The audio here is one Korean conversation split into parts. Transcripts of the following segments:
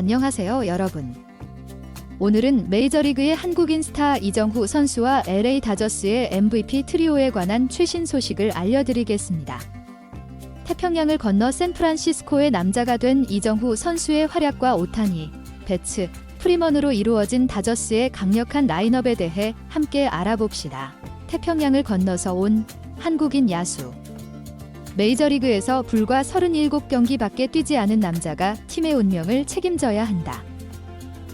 안녕하세요, 여러분. 오늘은 메이저리그의 한국인 스타 이정후 선수와 LA 다저스의 MVP 트리오에 관한 최신 소식을 알려드리겠습니다. 태평양을 건너 샌프란시스코의 남자가 된 이정후 선수의 활약과 오타니, 배츠, 프리먼으로 이루어진 다저스의 강력한 라인업에 대해 함께 알아봅시다. 태평양을 건너서 온 한국인 야수. 메이저리그에서 불과 37경기밖에 뛰지 않은 남자가 팀의 운명을 책임져야 한다.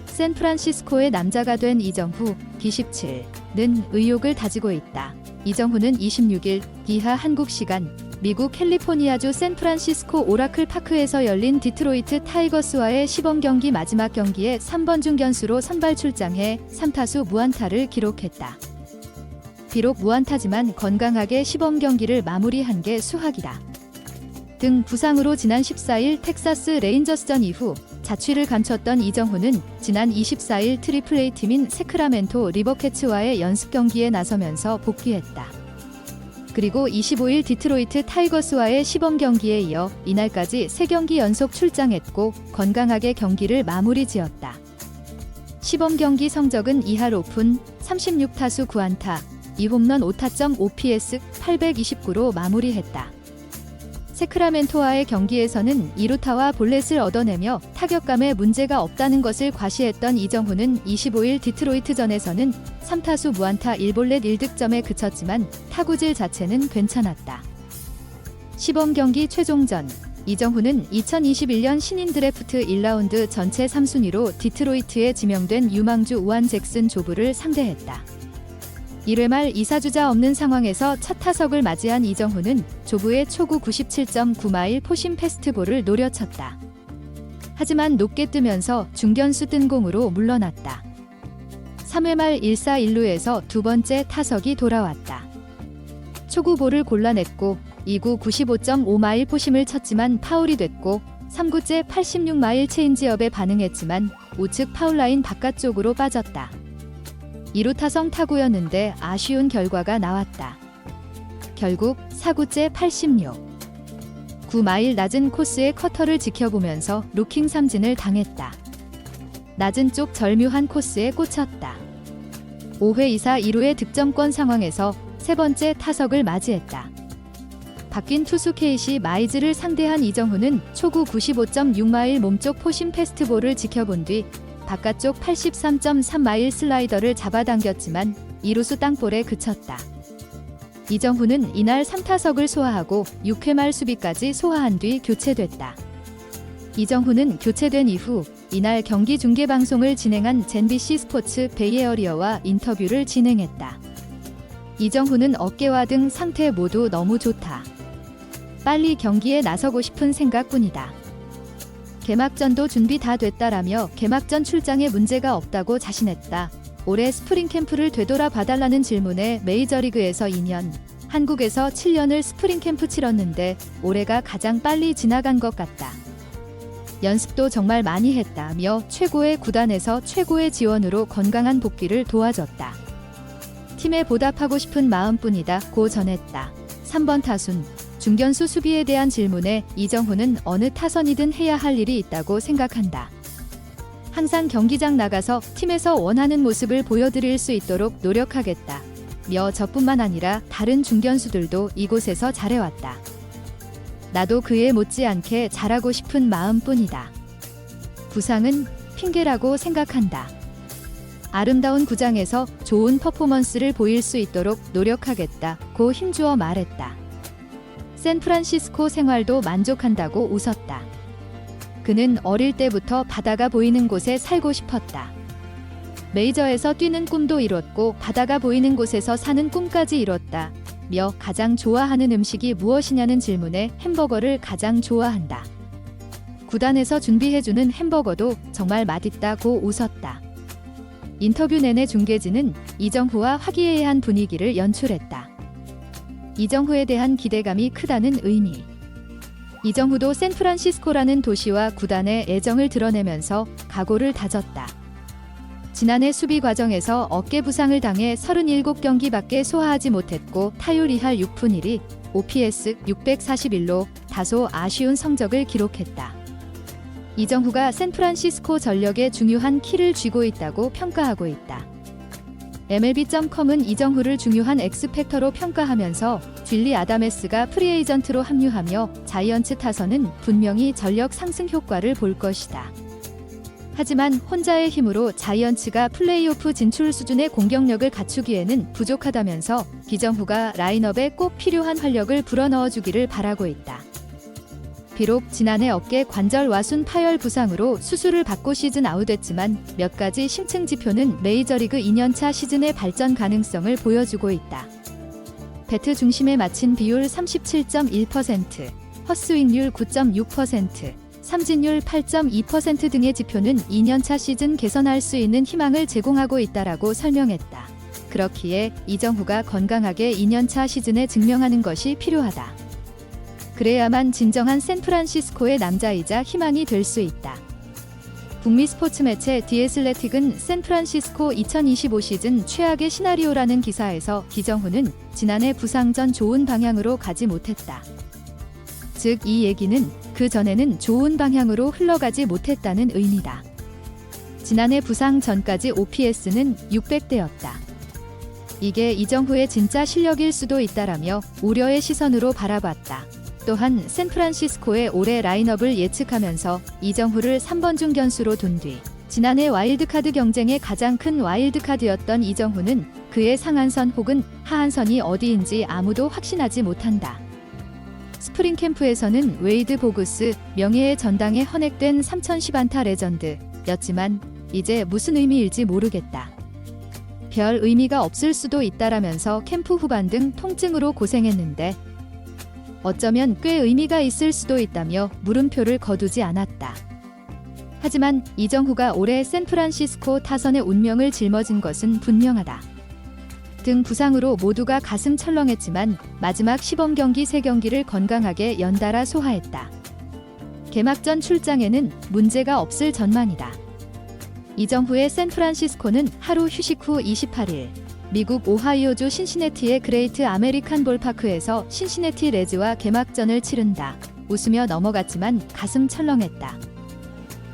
샌프란시스코의 남자가 된 이정후, D17는 의욕을 다지고 있다. 이정후는 26일 이하 한국 시간 미국 캘리포니아주 샌프란시스코 오라클 파크에서 열린 디트로이트 타이거스와의 시범경기 마지막 경기에 3번 중견수로 선발 출장해 3타수 무안타를 기록했다. 비록 무안타지만 건강하게 시범경기를 마무리한 게 수학이다. 등 부상으로 지난 14일 텍사스 레인저스전 이후 자취를 감췄던 이정후는 지난 24일 트리플A 팀인 세크라멘토 리버캐츠와의 연습 경기에 나서면서 복귀했다. 그리고 25일 디트로이트 타이거스와의 시범 경기에 이어 이날까지 3경기 연속 출장했고 건강하게 경기를 마무리 지었다. 시범 경기 성적은 2할 5푼, 36타수 9안타, 2홈런 5타점 OPS 829로 마무리했다. 세크라멘토와의 경기에서는 2루타와 볼넷을 얻어내며 타격감에 문제가 없다는 것을 과시했던 이정후는 25일 디트로이트전에서는 3타수 무안타 1볼넷 1득점에 그쳤지만 타구질 자체는 괜찮았다. 시범 경기 최종전, 이정후는 2021년 신인 드래프트 1라운드 전체 3순위로 디트로이트에 지명된 유망주 우한 잭슨 조브를 상대했다. 1회 말 2사주자 없는 상황에서 첫 타석을 맞이한 이정후는 조브의 초구 97.9마일 포심 패스트볼을 노려쳤다. 하지만 높게 뜨면서 중견수 뜬 공으로 물러났다. 3회 말 1사 1루에서 두 번째 타석이 돌아왔다. 초구 볼을 골라냈고 2구 95.5마일 포심을 쳤지만 파울이 됐고 3구째 86마일 체인지업에 반응했지만 우측 파울라인 바깥쪽으로 빠졌다. 2루 타성 타구였는데 아쉬운 결과가 나왔다. 결국 4구째 86. 9마일 낮은 코스의 커터를 지켜보면서 루킹 삼진을 당했다. 낮은 쪽 절묘한 코스에 꽂혔다. 5회 2사 2루의 득점권 상황에서 세 번째 타석을 맞이했다. 바뀐 투수 케이시 마이즈를 상대한 이정후는 초구 95.6마일 몸쪽 포심 패스트볼을 지켜본 뒤 바깥쪽 83.3마일 슬라이더를 잡아당겼지만 2루수 땅볼에 그쳤다. 이정후는 이날 3타석을 소화하고 6회 말 수비까지 소화한 뒤 교체됐다. 이정후는 교체된 이후 이날 경기 중계 방송을 진행한 JNBC 스포츠 베이에어리어와 인터뷰를 진행했다. 이정후는 어깨와 등 상태 모두 너무 좋다. 빨리 경기에 나서고 싶은 생각뿐이다. 개막전도 준비 다 됐다라며 개막전 출장에 문제가 없다고 자신했다. 올해 스프링 캠프를 되돌아 봐달라는 질문에 메이저리그에서 2년, 한국에서 7년을 스프링 캠프 치렀는데 올해가 가장 빨리 지나간 것 같다. 연습도 정말 많이 했다며 최고의 구단에서 최고의 지원으로 건강한 복귀를 도와줬다. 팀에 보답하고 싶은 마음뿐이다 고 전했다. 3번 타순. 중견수 수비에 대한 질문에 이정후는 어느 타선이든 해야 할 일이 있다고 생각한다. 항상 경기장 나가서 팀에서 원하는 모습을 보여드릴 수 있도록 노력하겠다. 며 저뿐만 아니라 다른 중견수들도 이곳에서 잘해왔다. 나도 그에 못지않게 잘하고 싶은 마음뿐이다. 부상은 핑계라고 생각한다. 아름다운 구장에서 좋은 퍼포먼스를 보일 수 있도록 노력하겠다 고 힘주어 말했다. 샌프란시스코 생활도 만족한다고 웃었다. 그는 어릴 때부터 바다가 보이는 곳에 살고 싶었다. 메이저에서 뛰는 꿈도 이뤘고 바다가 보이는 곳에서 사는 꿈까지 이뤘다. 며 가장 좋아하는 음식이 무엇이냐는 질문에 햄버거를 가장 좋아한다. 구단에서 준비해주는 햄버거도 정말 맛있다고 웃었다. 인터뷰 내내 중계진은 이정후와 화기애애한 분위기를 연출했다. 이정후에 대한 기대감이 크다는 의미. 이정후도 샌프란시스코라는 도시와 구단의 애정을 드러내면서 각오를 다졌다. 지난해 수비 과정에서 어깨 부상을 당해 37경기밖에 소화하지 못했고 타율 2할 6푼 1리, OPS 641로 다소 아쉬운 성적을 기록했다. 이정후가 샌프란시스코 전력의 중요한 키를 쥐고 있다고 평가하고 있다. MLB.com은 이정후를 중요한 엑스팩터로 평가하면서 윌리 아다메스가 프리에이전트로 합류하며 자이언츠 타선은 분명히 전력 상승 효과를 볼 것이다. 하지만 혼자의 힘으로 자이언츠가 플레이오프 진출 수준의 공격력을 갖추기에는 부족하다면서 이정후가 라인업에 꼭 필요한 활력을 불어넣어주기를 바라고 있다. 비록 지난해 어깨 관절 와순 파열 부상으로 수술을 받고 시즌 아웃했지만 몇 가지 심층 지표는 메이저리그 2년차 시즌의 발전 가능성을 보여주고 있다. 배트 중심에 맞힌 비율 37.1%, 헛스윙률 9.6%, 삼진율 8.2% 등의 지표는 2년차 시즌 개선할 수 있는 희망을 제공하고 있다라고 설명했다. 그렇기에 이정후가 건강하게 2년차 시즌에 증명하는 것이 필요하다. 그래야만 진정한 샌프란시스코의 남자이자 희망이 될 수 있다. 북미 스포츠 매체 디 애슬레틱은 샌프란시스코 2025 시즌 최악의 시나리오라는 기사에서 이정후는 지난해 부상 전 좋은 방향으로 가지 못했다. 즉, 이 얘기는 그 전에는 좋은 방향으로 흘러가지 못했다는 의미다. 지난해 부상 전까지 OPS는 600대였다. 이게 이정후의 진짜 실력일 수도 있다라며 우려의 시선으로 바라봤다. 또한 샌프란시스코의 올해 라인업을 예측하면서 이정후를 3번 중견수로 둔 뒤 지난해 와일드카드 경쟁의 가장 큰 와일드카드였던 이정후는 그의 상한선 혹은 하한선이 어디인지 아무도 확신하지 못한다. 스프링 캠프에서는 웨이드 보그스, 명예의 전당에 헌액된 3010안타 레전드였지만 이제 무슨 의미일지 모르겠다. 별 의미가 없을 수도 있다라면서 캠프 후반 등 통증으로 고생했는데 어쩌면 꽤 의미가 있을 수도 있다며 물음표를 거두지 않았다. 하지만 이정후가 올해 샌프란시스코 타선의 운명을 짊어진 것은 분명하다. 등 부상으로 모두가 가슴 철렁했지만 마지막 시범경기 3경기를 건강하게 연달아 소화했다. 개막전 출장에는 문제가 없을 전망이다. 이정후의 샌프란시스코는 하루 휴식 후 28일 미국 오하이오주 신시내티의 그레이트 아메리칸 볼파크에서 신시내티 레즈와 개막전을 치른다. 웃으며 넘어갔지만 가슴 철렁했다.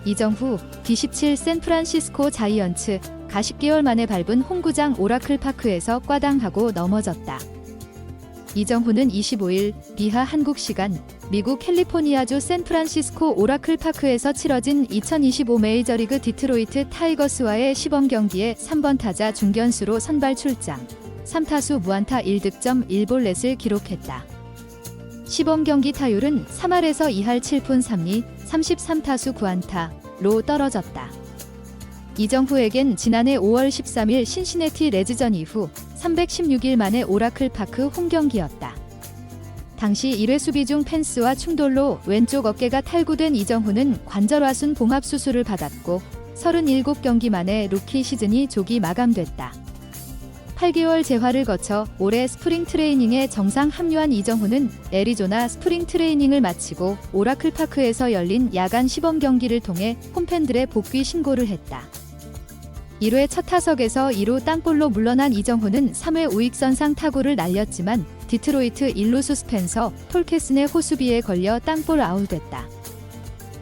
이정후, D17 샌프란시스코 자이언츠, 가 10개월 만에 밟은 홈구장 오라클 파크에서 꽈당하고 넘어졌다. 이정후는 25일 비하 한국 시간 미국 캘리포니아주 샌프란시스코 오라클 파크에서 치러진 2025 메이저리그 디트로이트 타이거스와의 시범 경기에 3번 타자 중견수로 선발 출장, 3타수 무안타 1득점 1볼넷을 기록했다. 시범 경기 타율은 3할에서 2할 7푼 3리, 33타수 9안타로 떨어졌다. 이정후에겐 지난해 5월 13일 신시내티 레즈전 이후 316일 만에 오라클 파크 홈경기였다. 당시 1회 수비 중 펜스와 충돌로 왼쪽 어깨가 탈구된 이정후는 관절화순 봉합 수술을 받았고 37경기 만에 루키 시즌이 조기 마감됐다. 8개월 재활을 거쳐 올해 스프링 트레이닝에 정상 합류한 이정후는 애리조나 스프링 트레이닝을 마치고 오라클 파크에서 열린 야간 시범 경기를 통해 홈팬들의 복귀 신고를 했다. 1회 첫 타석에서 2루 땅볼로 물러난 이정후는 3회 우익선상 타구를 날렸지만 디트로이트 1루수 스펜서 톨케슨의 호수비에 걸려 땅볼 아웃됐다.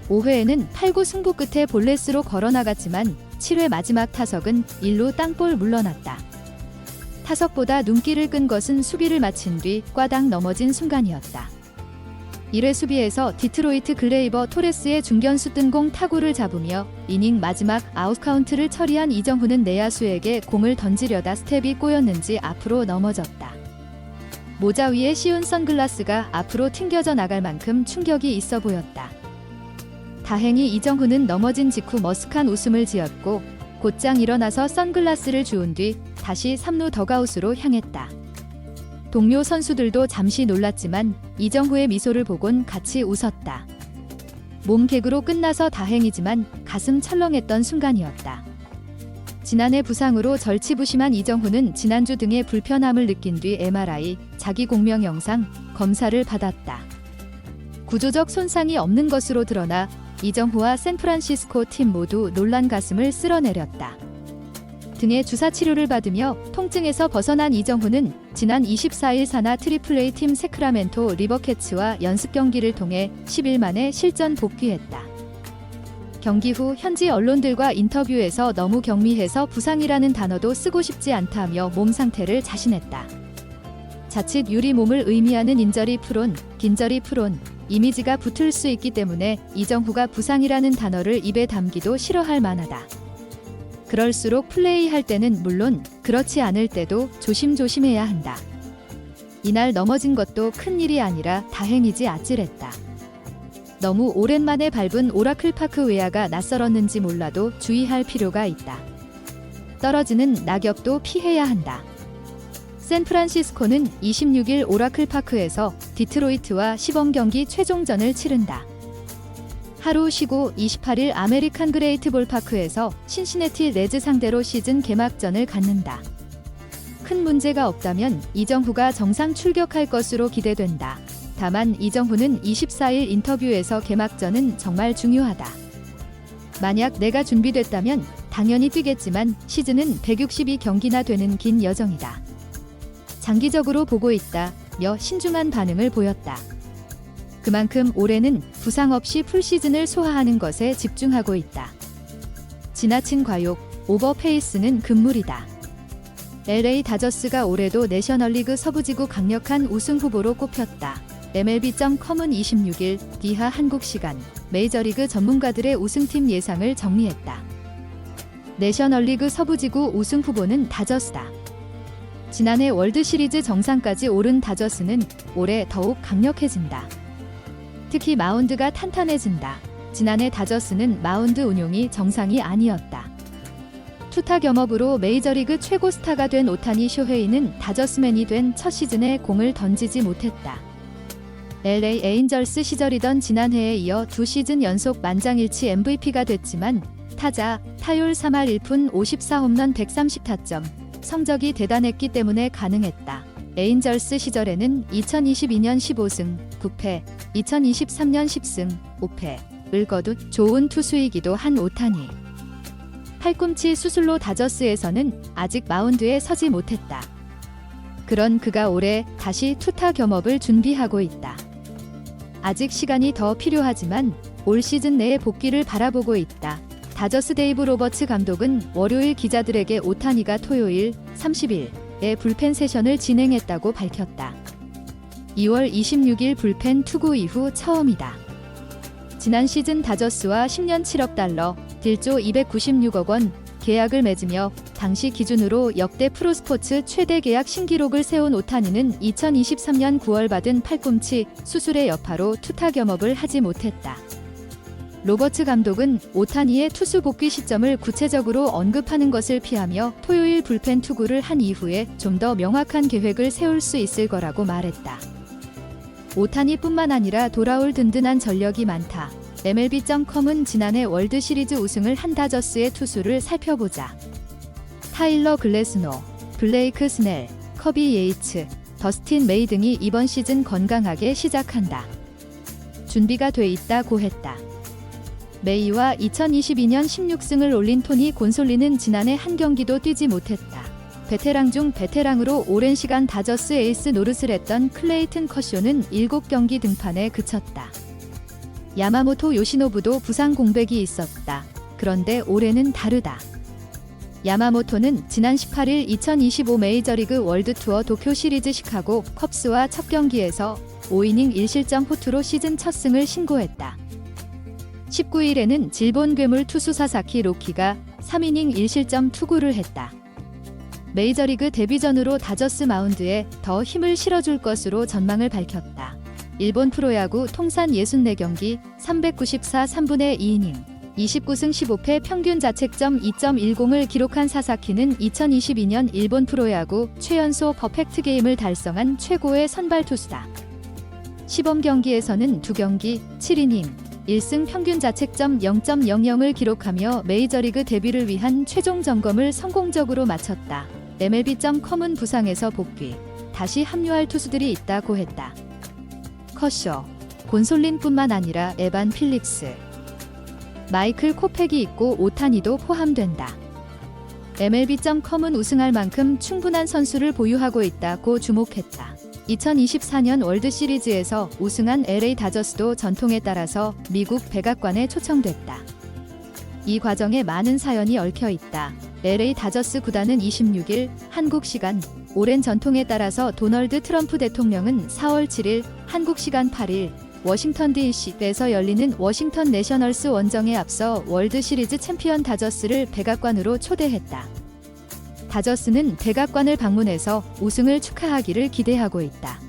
5회에는 8구 승부 끝에 볼넷으로 걸어나갔지만 7회 마지막 타석은 1루 땅볼 물러났다. 타석보다 눈길을 끈 것은 수비를 마친 뒤 꽈당 넘어진 순간이었다. 1회 수비에서 디트로이트 글레이버 토레스의 중견수 뜬공 타구를 잡으며 이닝 마지막 아웃카운트를 처리한 이정후는 내야수에게 공을 던지려다 스텝이 꼬였는지 앞으로 넘어졌다. 모자 위에 씌운 선글라스가 앞으로 튕겨져 나갈 만큼 충격이 있어 보였다. 다행히 이정후는 넘어진 직후 머쓱한 웃음을 지었고 곧장 일어나서 선글라스를 주운 뒤 다시 3루 덕아웃으로 향했다. 동료 선수들도 잠시 놀랐지만 이정후의 미소를 보곤 같이 웃었다. 몸개그로 끝나서 다행이지만 가슴 철렁했던 순간이었다. 지난해 부상으로 절치부심한 이정후는 지난주 등의 불편함을 느낀 뒤 MRI, 자기 공명 영상, 검사를 받았다. 구조적 손상이 없는 것으로 드러나 이정후와 샌프란시스코 팀 모두 놀란 가슴을 쓸어내렸다. 등의 주사 치료를 받으며 통증에서 벗어난 이정후는 지난 24일 산하 트리플A 팀 세크라멘토 리버캐츠와 연습 경기를 통해 10일 만에 실전 복귀했다. 경기 후 현지 언론들과 인터뷰에서 너무 경미해서 부상이라는 단어도 쓰고 싶지 않다며 몸 상태를 자신했다. 자칫 유리 몸을 의미하는 인저리 프론, 긴저리 프론 이미지가 붙을 수 있기 때문에 이정후가 부상이라는 단어를 입에 담기도 싫어할 만하다. 그럴수록 플레이할 때는 물론 그렇지 않을 때도 조심조심해야 한다. 이날 넘어진 것도 큰일이 아니라 다행이지 아찔했다. 너무 오랜만에 밟은 오라클파크 웨어가 낯설었는지 몰라도 주의할 필요가 있다. 떨어지는 낙엽도 피해야 한다. 샌프란시스코는 26일 오라클파크에서 디트로이트와 시범 경기 최종전을 치른다. 하루 쉬고 28일 아메리칸 그레이트볼 파크에서 신시내티 레즈 상대로 시즌 개막전을 갖는다. 큰 문제가 없다면 이정후가 정상 출격할 것으로 기대된다. 다만 이정후는 24일 인터뷰에서 개막전은 정말 중요하다. 만약 내가 준비됐다면 당연히 뛰겠지만 시즌은 162경기나 되는 긴 여정이다. 장기적으로 보고 있다며 신중한 반응을 보였다. 그만큼 올해는 부상 없이 풀시즌을 소화하는 것에 집중하고 있다. 지나친 과욕, 오버페이스는 금물이다. LA 다저스가 올해도 내셔널리그 서부지구 강력한 우승 후보로 꼽혔다. MLB.com은 26일 디하 한국 시간 메이저리그 전문가들의 우승팀 예상을 정리했다. 내셔널리그 서부지구 우승 후보는 다저스다. 지난해 월드시리즈 정상까지 오른 다저스는 올해 더욱 강력해진다. 특히 마운드가 탄탄해진다. 지난해 다저스는 마운드 운용이 정상이 아니었다. 투타 겸업으로 메이저리그 최고 스타가 된 오타니 쇼헤이는 다저스맨이 된 첫 시즌에 공을 던지지 못했다. LA 에인절스 시절이던 지난해에 이어 2시즌 연속 만장일치 MVP가 됐지만 타자, 타율 3할 1푼 54홈런 130타점, 성적이 대단했기 때문에 가능했다. 에인절스 시절에는 2022년 15승, 9패, 2023년 10승, 5패를 거둔 좋은 투수이기도 한 오타니. 팔꿈치 수술로 다저스에서는 아직 마운드에 서지 못했다. 그런 그가 올해 다시 투타 겸업을 준비하고 있다. 아직 시간이 더 필요하지만 올 시즌 내에 복귀를 바라보고 있다. 다저스 데이브 로버츠 감독은 월요일 기자들에게 오타니가 토요일 30일에 불펜 세션을 진행했다고 밝혔다. 2월 26일 불펜 투구 이후 처음이다. 지난 시즌 다저스와 10년 7억 달러, 딜조 296억 원 계약을 맺으며 당시 기준으로 역대 프로스포츠 최대 계약 신기록을 세운 오타니는 2023년 9월 받은 팔꿈치 수술의 여파로 투타 겸업을 하지 못했다. 로버츠 감독은 오타니의 투수 복귀 시점을 구체적으로 언급하는 것을 피하며 토요일 불펜 투구를 한 이후에 좀 더 명확한 계획을 세울 수 있을 거라고 말했다. 오타니뿐만 아니라 돌아올 든든한 전력이 많다. MLB.com은 지난해 월드시리즈 우승을 한 다저스의 투수를 살펴보자. 타일러 글래스노, 블레이크 스넬, 커비 예이츠, 더스틴 메이 등이 이번 시즌 건강하게 시작한다. 준비가 돼 있다고 했다. 메이와 2022년 16승을 올린 토니 곤솔리는 지난해 한 경기도 뛰지 못했다. 베테랑 중 베테랑으로 오랜 시간 다저스 에이스 노릇을 했던 클레이튼 커쇼는 7경기 등판에 그쳤다. 야마모토 요시노부도 부상 공백이 있었다. 그런데 올해는 다르다. 야마모토는 지난 18일 2025 메이저리그 월드투어 도쿄 시리즈 시카고 컵스와 첫 경기에서 5이닝 1실점 호투로 시즌 첫 승을 신고했다. 19일에는 질본 괴물 투수 사사키 로키가 3이닝 1실점 투구를 했다. 메이저리그 데뷔전으로 다저스 마운드에 더 힘을 실어줄 것으로 전망을 밝혔다. 일본 프로야구 통산 64경기 394 3분의 2이닝 29승 15패 평균 자책점 2.10을 기록한 사사키는 2022년 일본 프로야구 최연소 퍼펙트 게임을 달성한 최고의 선발 투수다. 시범 경기에서는 2경기 7이닝 1승 평균 자책점 0.00을 기록하며 메이저리그 데뷔를 위한 최종 점검을 성공적으로 마쳤다. MLB.com은 부상에서 복귀, 다시 합류할 투수들이 있다고 했다. 커쇼, 곤솔린뿐만 아니라 에반 필립스, 마이클 코펙이 있고 오타니도 포함된다. MLB.com은 우승할 만큼 충분한 선수를 보유하고 있다고 주목했다. 2024년 월드시리즈에서 우승한 LA 다저스도 전통에 따라서 미국 백악관에 초청됐다. 이 과정에 많은 사연이 얽혀 있다. LA 다저스 구단은 26일 한국 시간 오랜 전통에 따라서 도널드 트럼프 대통령은 4월 7일 한국 시간 8일 워싱턴 DC에서 열리는 워싱턴 내셔널스 원정에 앞서 월드 시리즈 챔피언 다저스를 백악관으로 초대했다. 다저스는 백악관을 방문해서 우승을 축하하기를 기대하고 있다.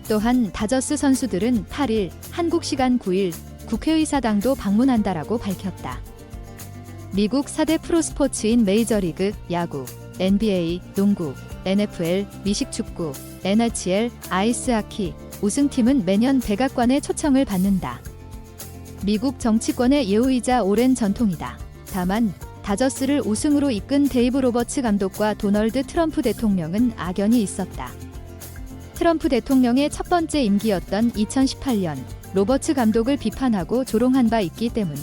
또한 다저스 선수들은 8일 한국 시간 9일 국회의사당도 방문한다라고 밝혔다. 미국 4대 프로스포츠인 메이저리그, 야구, NBA, 농구, NFL, 미식축구, NHL, 아이스하키, 우승팀은 매년 백악관의 초청을 받는다. 미국 정치권의 예우이자 오랜 전통이다. 다만 다저스를 우승으로 이끈 데이브 로버츠 감독과 도널드 트럼프 대통령은 악연이 있었다. 트럼프 대통령의 첫 번째 임기였던 2018년 로버츠 감독을 비판하고 조롱한 바 있기 때문.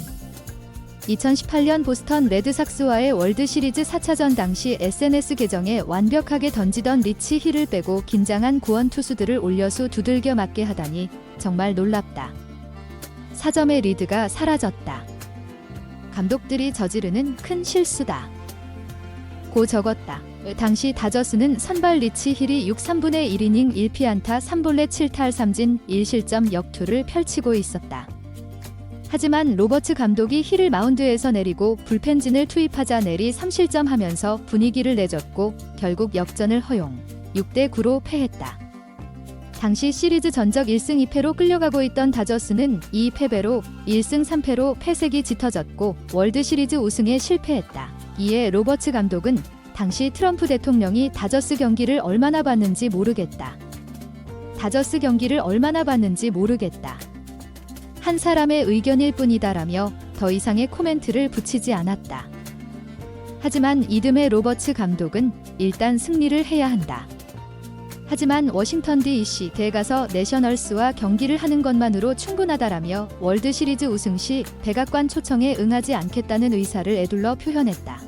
2018년 보스턴 레드삭스와의 월드시리즈 4차전 당시 SNS 계정에 완벽하게 던지던 리치 힐을 빼고 긴장한 구원 투수들을 올려수 두들겨 맞게 하다니 정말 놀랍다. 4점의 리드가 사라졌다. 감독들이 저지르는 큰 실수다. 고 적었다. 당시 다저스는 선발 리치 힐이 6 3분의 1이닝 1피안타 3볼넷 7탈 3진 1실점 역투를 펼치고 있었다. 하지만 로버츠 감독이 힐을 마운드에서 내리고 불펜진을 투입하자 내리 3실점하면서 분위기를 내줬고 결국 역전을 허용 6대9로 패했다. 당시 시리즈 전적 1승 2패로 끌려가고 있던 다저스는 이 패배로 1승 3패로 패색이 짙어졌고 월드시리즈 우승에 실패했다. 이에 로버츠 감독은 당시 트럼프 대통령이 다저스 경기를 얼마나 봤는지 모르겠다. 다저스 경기를 얼마나 봤는지 모르겠다. 한 사람의 의견일 뿐이다라며 더 이상의 코멘트를 붙이지 않았다. 하지만 이듬해 로버츠 감독은 일단 승리를 해야 한다. 하지만 워싱턴 DC에 가서 내셔널스와 경기를 하는 것만으로 충분하다라며 월드시리즈 우승 시 백악관 초청에 응하지 않겠다는 의사를 에둘러 표현했다.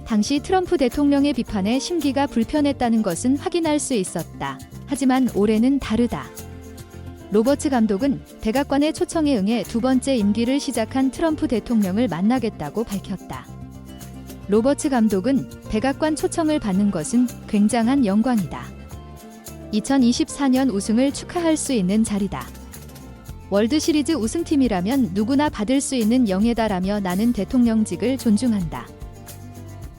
당시 트럼프 대통령의 비판에 심기가 불편했다는 것은 확인할 수 있었다. 하지만 올해는 다르다. 로버츠 감독은 백악관의 초청에 응해 두 번째 임기를 시작한 트럼프 대통령을 만나겠다고 밝혔다. 로버츠 감독은 백악관 초청을 받는 것은 굉장한 영광이다. 2024년 우승을 축하할 수 있는 자리다. 월드시리즈 우승팀이라면 누구나 받을 수 있는 영예다라며 나는 대통령직을 존중한다.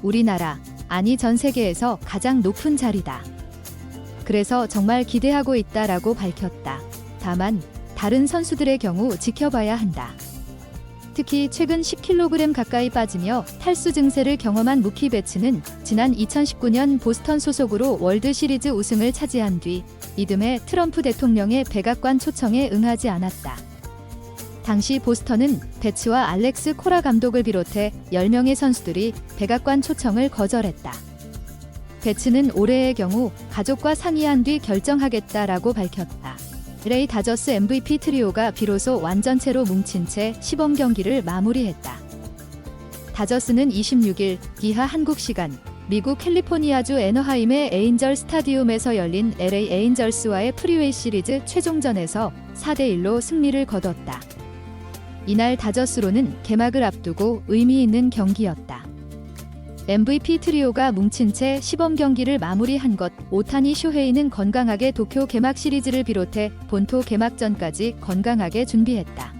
우리나라, 아니 전 세계에서 가장 높은 자리다. 그래서 정말 기대하고 있다라고 밝혔다. 다만 다른 선수들의 경우 지켜봐야 한다. 특히 최근 10kg 가까이 빠지며 탈수 증세를 경험한 무키 베츠는 지난 2019년 보스턴 소속으로 월드시리즈 우승을 차지한 뒤 이듬해 트럼프 대통령의 백악관 초청에 응하지 않았다. 당시 보스턴은 베츠와 알렉스 코라 감독을 비롯해 10명의 선수들이 백악관 초청을 거절했다. 베츠는 올해의 경우 가족과 상의한 뒤 결정하겠다라고 밝혔다. LA 다저스 MVP 트리오가 비로소 완전체로 뭉친 채 시범 경기를 마무리했다. 다저스는 26일 기하 한국 시간 미국 캘리포니아주 애너하임의 에인절 스타디움에서 열린 LA 에인절스와의 프리웨이 시리즈 최종전에서 4대1로 승리를 거뒀다. 이날 다저스로는 개막을 앞두고 의미 있는 경기였다. MVP 트리오가 뭉친 채 시범 경기를 마무리한 것, 오타니 쇼헤이는 건강하게 도쿄 개막 시리즈를 비롯해 본토 개막전까지 건강하게 준비했다.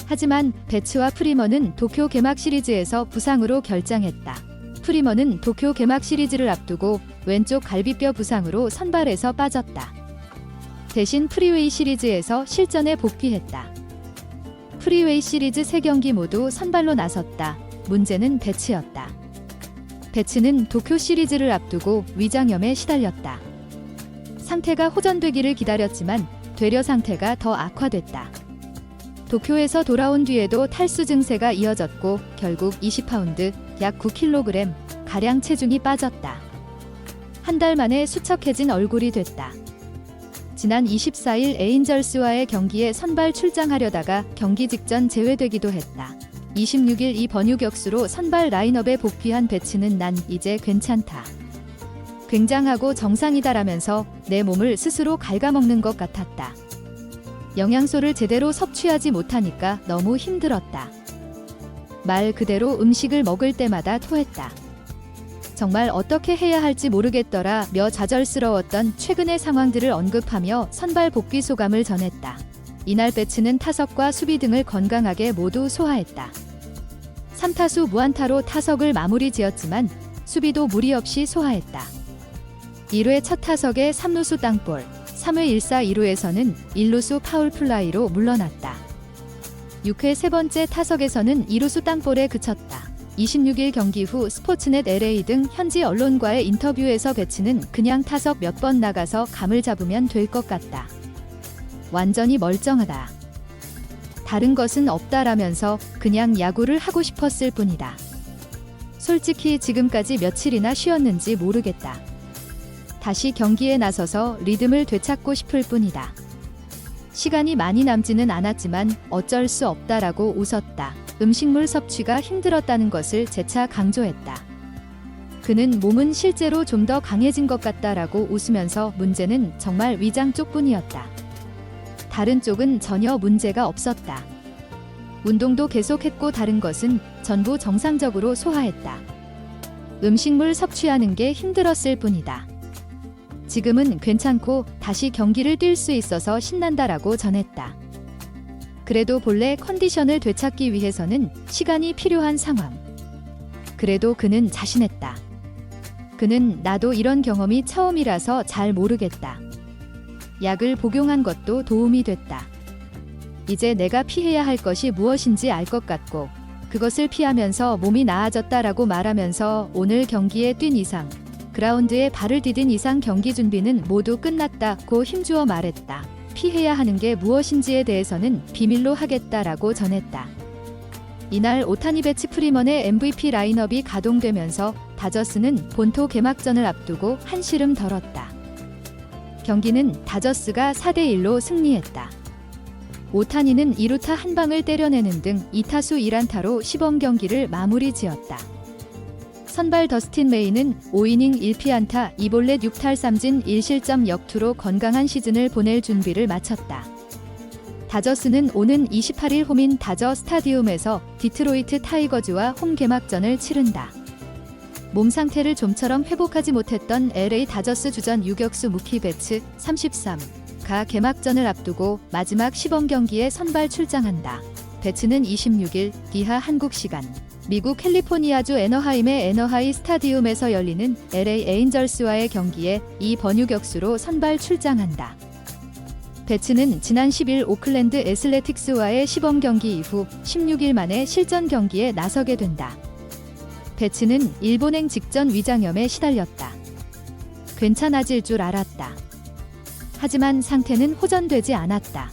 하지만 베츠와 프리먼은 도쿄 개막 시리즈에서 부상으로 결장했다. 프리먼은 도쿄 개막 시리즈를 앞두고 왼쪽 갈비뼈 부상으로 선발에서 빠졌다. 대신 프리웨이 시리즈에서 실전에 복귀했다. 프리웨이 시리즈 3경기 모두 선발로 나섰다. 문제는 베츠였다. 베츠는 도쿄 시리즈를 앞두고 위장염에 시달렸다. 상태가 호전되기를 기다렸지만 되려 상태가 더 악화됐다. 도쿄에서 돌아온 뒤에도 탈수 증세가 이어졌고 결국 20파운드 약 9kg 가량 체중이 빠졌다. 한 달 만에 수척해진 얼굴이 됐다. 지난 24일 에인절스와의 경기에 선발 출장하려다가 경기 직전 제외되기도 했다. 26일 이 번유격수로 선발 라인업에 복귀한 베츠는 난 이제 괜찮다. 굉장하고 정상이다라면서 내 몸을 스스로 갉아먹는 것 같았다. 영양소를 제대로 섭취하지 못하니까 너무 힘들었다. 말 그대로 음식을 먹을 때마다 토했다. 정말 어떻게 해야 할지 모르겠더라며 좌절스러웠던 최근의 상황들을 언급하며 선발 복귀 소감을 전했다. 이날 배츠는 타석과 수비 등을 건강하게 모두 소화했다. 3타수 무안타로 타석을 마무리 지었지만 수비도 무리 없이 소화했다. 1회 첫 타석에 3루수 땅볼, 3회 1사 2루에서는 1루수 파울 플라이로 물러났다. 6회 세 번째 타석에서는 2루수 땅볼에 그쳤다. 26일 경기 후 스포츠넷 LA 등 현지 언론과의 인터뷰에서 배츠는 그냥 타석 몇 번 나가서 감을 잡으면 될 것 같다. 완전히 멀쩡하다. 다른 것은 없다라면서 그냥 야구를 하고 싶었을 뿐이다. 솔직히 지금까지 며칠이나 쉬었는지 모르겠다. 다시 경기에 나서서 리듬을 되찾고 싶을 뿐이다. 시간이 많이 남지는 않았지만 어쩔 수 없다라고 웃었다. 음식물 섭취가 힘들었다는 것을 재차 강조했다. 그는 몸은 실제로 좀 더 강해진 것 같다라고 웃으면서 문제는 정말 위장 쪽뿐이었다. 다른 쪽은 전혀 문제가 없었다. 운동도 계속했고 다른 것은 전부 정상적으로 소화했다. 음식물 섭취하는 게 힘들었을 뿐이다. 지금은 괜찮고 다시 경기를 뛸 수 있어서 신난다라고 전했다. 그래도 본래 컨디션을 되찾기 위해서는 시간이 필요한 상황. 그래도 그는 자신했다. 그는 나도 이런 경험이 처음이라서 잘 모르겠다. 약을 복용한 것도 도움이 됐다. 이제 내가 피해야 할 것이 무엇인지 알 것 같고 그것을 피하면서 몸이 나아졌다라고 말하면서 오늘 경기에 뛴 이상, 그라운드에 발을 디딘 이상 경기 준비는 모두 끝났다고 힘주어 말했다. 피해야 하는 게 무엇인지에 대해서는 비밀로 하겠다라고 전했다. 이날 오타니 배츠 프리먼의 MVP 라인업이 가동되면서 다저스는 본토 개막전을 앞두고 한시름 덜었다. 경기는 다저스가 4대1로 승리했다. 오타니는 2루타 한 방을 때려내는 등 2타수 1안타로 시범 경기를 마무리 지었다. 선발 더스틴 메이는 5이닝 1피안타 2볼넷 6탈 3진 1실점 역투로 건강한 시즌을 보낼 준비를 마쳤다. 다저스는 오는 28일 홈인 다저 스타디움에서 디트로이트 타이거즈와 홈 개막전을 치른다. 몸 상태를 좀처럼 회복하지 못했던 LA 다저스 주전 유격수 무키 배츠 33가 개막전을 앞두고 마지막 시범 경기에 선발 출장한다. 배츠는 26일 기하 한국 시간 미국 캘리포니아주 애너하임의 애너하이 스타디움에서 열리는 LA 에인절스와의 경기에 2번 유격수로 선발 출장한다. 배츠는 지난 10일 오클랜드 애슬레틱스와의 시범 경기 이후 16일 만에 실전 경기에 나서게 된다. 배츠는 일본행 직전 위장염에 시달렸다. 괜찮아질 줄 알았다. 하지만 상태는 호전되지 않았다.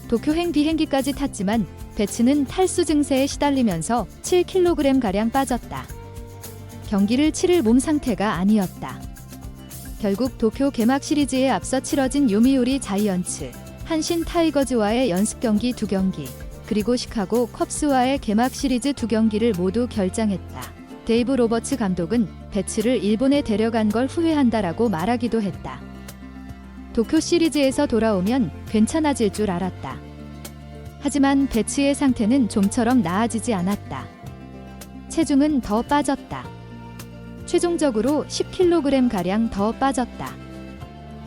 도쿄행 비행기까지 탔지만 배츠는 탈수 증세에 시달리면서 7kg가량 빠졌다. 경기를 치를 몸 상태가 아니었다. 결국 도쿄 개막 시리즈에 앞서 치러진 요미우리 자이언츠, 한신 타이거즈와의 연습 경기 2경기, 그리고 시카고 컵스와의 개막 시리즈 2경기를 모두 결장했다. 데이브 로버츠 감독은 배츠를 일본에 데려간 걸 후회한다라고 말하기도 했다. 도쿄 시리즈에서 돌아오면 괜찮아질 줄 알았다. 하지만 배츠의 상태는 좀처럼 나아지지 않았다. 체중은 더 빠졌다. 최종적으로 10kg가량 더 빠졌다.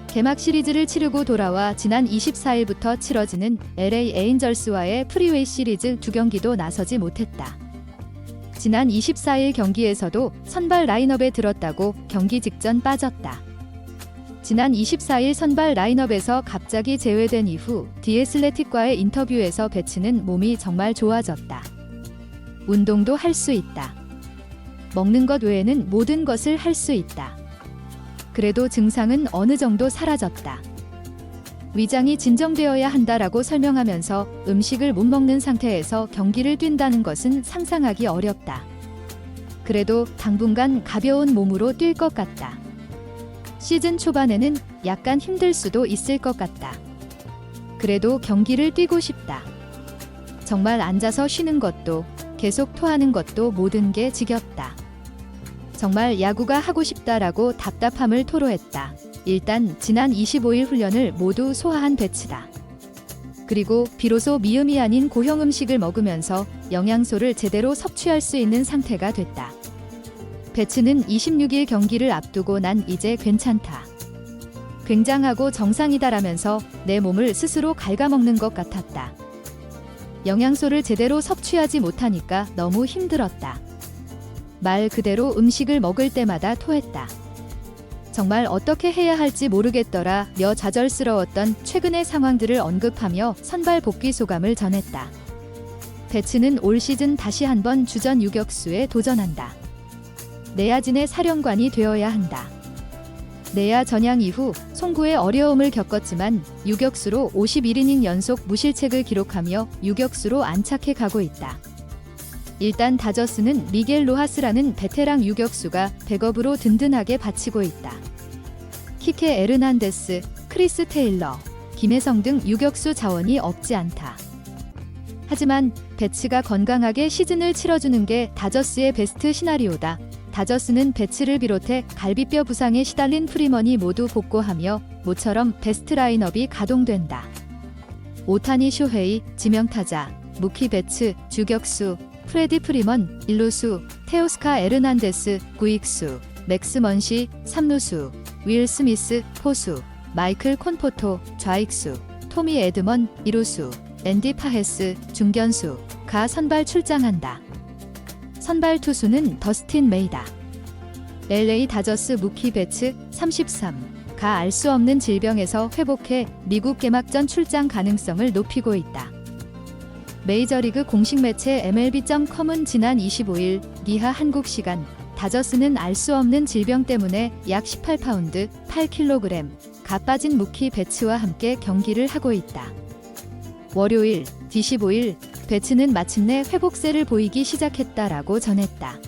개막 시리즈를 치르고 돌아와 지난 24일부터 치러지는 LA 에인절스와의 프리웨이 시리즈 2경기도 나서지 못했다. 지난 24일 경기에서도 선발 라인업에 들었다고 경기 직전 빠졌다. 지난 24일 선발 라인업에서 갑자기 제외된 이후 디애슬레틱과의 인터뷰에서 배츠는 몸이 정말 좋아졌다. 운동도 할 수 있다. 먹는 것 외에는 모든 것을 할 수 있다. 그래도 증상은 어느 정도 사라졌다. 위장이 진정되어야 한다라고 설명하면서 음식을 못 먹는 상태에서 경기를 뛴다는 것은 상상하기 어렵다. 그래도 당분간 가벼운 몸으로 뛸 것 같다. 시즌 초반에는 약간 힘들 수도 있을 것 같다. 그래도 경기를 뛰고 싶다. 정말 앉아서 쉬는 것도 계속 토하는 것도 모든 게 지겹다. 정말 야구가 하고 싶다라고 답답함을 토로했다. 일단 지난 25일 훈련을 모두 소화한 배츠다. 그리고 비로소 미음이 아닌 고형 음식을 먹으면서 영양소를 제대로 섭취할 수 있는 상태가 됐다. 배츠는 26일 경기를 앞두고 난 이제 괜찮다. 굉장하고 정상이다라면서 내 몸을 스스로 갉아먹는 것 같았다. 영양소를 제대로 섭취하지 못하니까 너무 힘들었다. 말 그대로 음식을 먹을 때마다 토했다. 정말 어떻게 해야 할지 모르겠더라며 좌절스러웠던 최근의 상황들을 언급하며 선발 복귀 소감을 전했다. 배츠는 올 시즌 다시 한번 주전 유격수에 도전한다. 내야진의 사령관이 되어야 한다. 내야 전향 이후 송구의 어려움을 겪었지만 유격수로 51이닝 연속 무실책을 기록하며 유격수로 안착해 가고 있다. 일단 다저스는 미겔 로하스라는 베테랑 유격수가 백업으로 든든하게 받치고 있다. 키케 에르난데스, 크리스 테일러, 김혜성 등 유격수 자원이 없지 않다. 하지만 배츠가 건강하게 시즌을 치러주는 게 다저스의 베스트 시나리오다. 다저스는 배츠를 비롯해 갈비뼈 부상에 시달린 프리먼이 모두 복구하며 모처럼 베스트 라인업이 가동된다. 오타니 쇼헤이, 지명타자, 무키 배츠, 주격수, 프레디 프리먼, 일루수, 테오스카 에르난데스, 구익수, 맥스 먼시, 삼루수, 윌 스미스, 포수, 마이클 콘포토, 좌익수, 토미 에드먼, 이루수, 앤디 파헤스, 중견수가 선발 출장한다. 선발 투수는 더스틴 메이다. LA 다저스 무키 배츠 33가 알 수 없는 질병에서 회복해 미국 개막전 출장 가능성을 높이고 있다. 메이저리그 공식 매체 MLB.com은 지난 25일 기하 한국 시간 다저스는 알 수 없는 질병 때문에 약 18파운드 8kg가 빠진 무키 배츠와 함께 경기를 하고 있다. 월요일 25일 배츠는 마침내 회복세를 보이기 시작했다라고 전했다.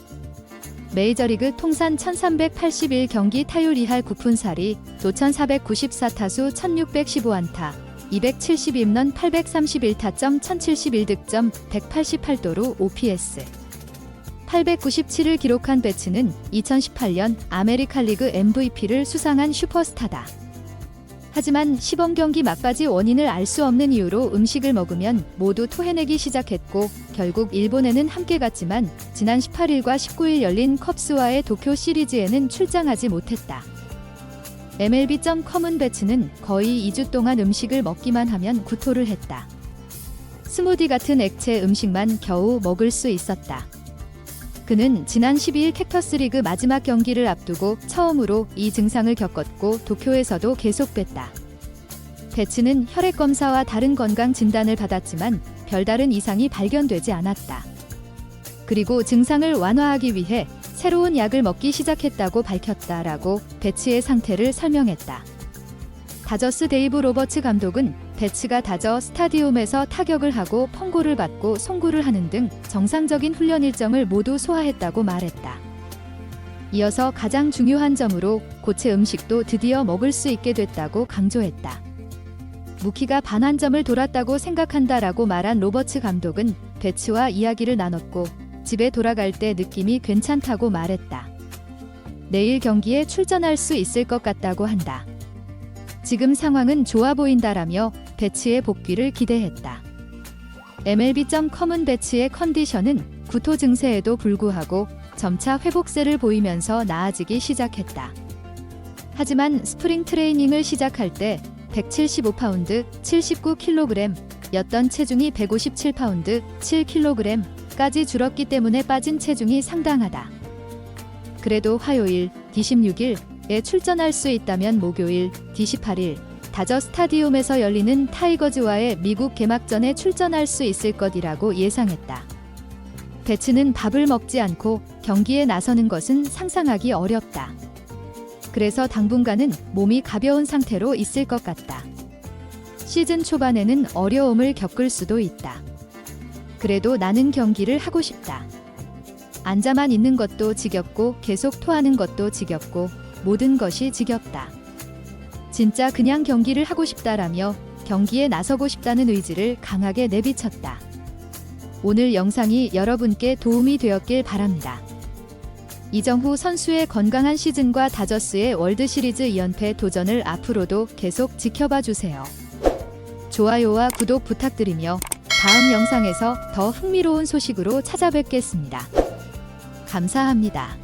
메이저리그 통산 1381경기 타율 2할 9푼4리, 도천 494타수 1615안타, 270홈런 831타점 1071득점 188도루 OPS 897을 기록한 배츠는 2018년 아메리칸 리그 MVP를 수상한 슈퍼스타다. 하지만 시범경기 막바지 원인을 알 수 없는 이유로 음식을 먹으면 모두 토해내기 시작했고 결국 일본에는 함께 갔지만 지난 18일과 19일 열린 컵스와의 도쿄 시리즈에는 출장하지 못했다. MLB.com은 배츠는 거의 2주 동안 음식을 먹기만 하면 구토를 했다. 스무디 같은 액체 음식만 겨우 먹을 수 있었다. 그는 지난 12일 캡터스 리그 마지막 경기를 앞두고 처음으로 이 증상을 겪었고 도쿄에서도 계속됐다. 배츠는 혈액 검사와 다른 건강 진단을 받았지만 별다른 이상이 발견되지 않았다. 그리고 증상을 완화하기 위해 새로운 약을 먹기 시작했다고 밝혔다라고 배츠의 상태를 설명했다. 다저스 데이브 로버츠 감독은 배츠가 다저 스타디움에서 타격을 하고 펑고를 받고 송구를 하는 등 정상적인 훈련 일정을 모두 소화했다고 말했다. 이어서 가장 중요한 점으로 고체 음식도 드디어 먹을 수 있게 됐다고 강조했다. 무키가 반환점을 돌았다고 생각한다라고 말한 로버츠 감독은 배츠와 이야기를 나눴고 집에 돌아갈 때 느낌이 괜찮다고 말했다. 내일 경기에 출전할 수 있을 것 같다고 한다. 지금 상황은 좋아 보인다라며 배츠의 복귀를 기대했다. MLB.com은 배츠의 컨디션은 구토 증세에도 불구하고 점차 회복세를 보이면서 나아지기 시작했다. 하지만 스프링 트레이닝을 시작할 때 175파운드 79kg 였던 체중이 157파운드 7kg까지 줄었기 때문에 빠진 체중이 상당하다. 그래도 화요일 D16일에 출전할 수 있다면 목요일 D18일 다저 스타디움에서 열리는 타이거즈와의 미국 개막전에 출전할 수 있을 것이라고 예상했다. 배츠는 밥을 먹지 않고 경기에 나서는 것은 상상하기 어렵다. 그래서 당분간은 몸이 가벼운 상태로 있을 것 같다. 시즌 초반에는 어려움을 겪을 수도 있다. 그래도 나는 경기를 하고 싶다. 앉아만 있는 것도 지겹고 계속 토하는 것도 지겹고 모든 것이 지겹다. 진짜 그냥 경기를 하고 싶다라며 경기에 나서고 싶다는 의지를 강하게 내비쳤다. 오늘 영상이 여러분께 도움이 되었길 바랍니다. 이정후 선수의 건강한 시즌과 다저스의 월드시리즈 2연패 도전을 앞으로도 계속 지켜봐 주세요. 좋아요와 구독 부탁드리며 다음 영상에서 더 흥미로운 소식으로 찾아뵙겠습니다. 감사합니다.